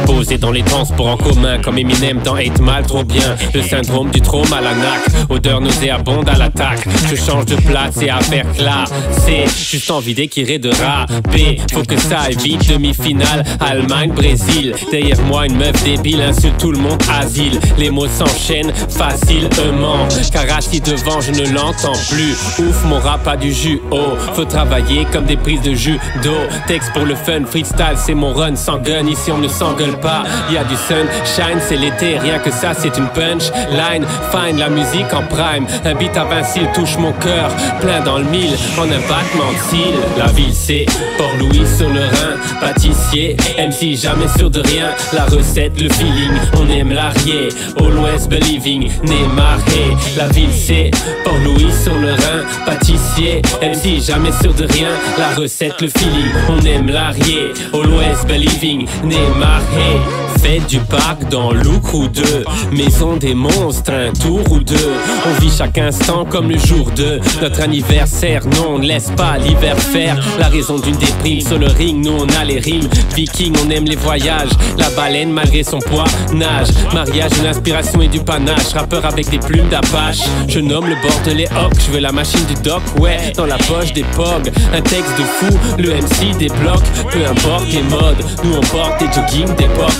Posé dans les transports en commun comme Eminem dans 8 Mile, trop bien. Le syndrome du trôme à la nac, odeur nauséabonde à l'attaque. Je change de place et à faire classe. C'est juste envie d'équirer de rap. Faut que ça aille vite, demi-finale Allemagne, Brésil. Derrière moi une meuf débile, insulte tout le monde, asile. Les mots s'enchaînent facilement, car assis devant je ne l'entends plus. Ouf, mon rap a du jus, oh. Faut travailler comme des prises de jus d'eau. Texte pour le fun, freestyle c'est mon run sans gun. Ici on ne s'engueule pas, y a du sunshine, c'est l'été, rien que ça c'est une punchline. Fine, la musique en prime, un beat à 20 cils touche mon cœur, plein dans le mille, en un battement de cils. La ville c'est Port-Louis sur le Rhin, pâtissier, MC jamais sûr de rien. La recette, le feeling, on aime l'arrière, always believing, Neymar, hey. La ville c'est Port-Louis sur le Rhin, pâtissier, MC jamais sûr de rien. La recette, le feeling, on aime l'arrière, always believing, Neymar, hey. Fête du parc dans Louk ou deux, maison des monstres, un tour ou deux. On vit chaque instant comme le jour de notre anniversaire. Non, on ne laisse pas l'hiver faire la raison d'une déprime. Sur le ring, nous on a les rimes. Viking, on aime les voyages. La baleine malgré son poids nage. Mariage, une inspiration et du panache. Rappeur avec des plumes d'Apache. Je nomme le bordelais Hawk. Je veux la machine du doc, ouais, dans la poche des POG. Un texte de fou, le MC débloque. Peu importe les modes, nous on porte des jogging d'époque.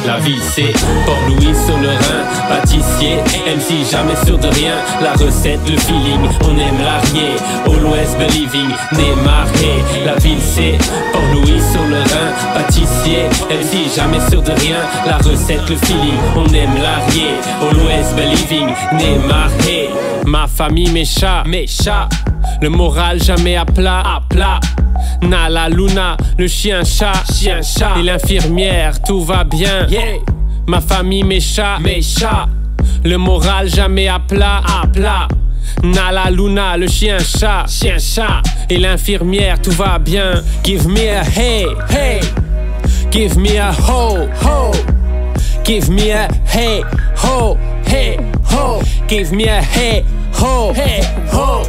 La ville c'est Port-Louis sur le Rhin, pâtissier, MC jamais sûr de rien. La recette, le feeling, on aime l'arrière, always believing, Neymar, hey. La ville c'est Port-Louis sur le Rhin, pâtissier, MC jamais sûr de rien. La recette, le feeling, on aime l'arrière, always believing, Neymar, hey. Ma famille, mes chats, le moral jamais à plat, Nala Luna, le chien-chat, et l'infirmière, tout va bien. Yeah. Ma famille, mes chats, le moral jamais à plat, Nala Luna, le chien-chat, et l'infirmière, tout va bien. Give me a hey, hey. Give me a ho, ho. Give me a hey, ho, hey, ho. Give me a hey, ho, hey, ho.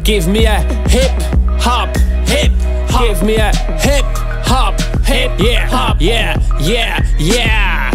Give me a hip hop, hip hop. Give me a hip hop, hip hop. Yeah, yeah, yeah.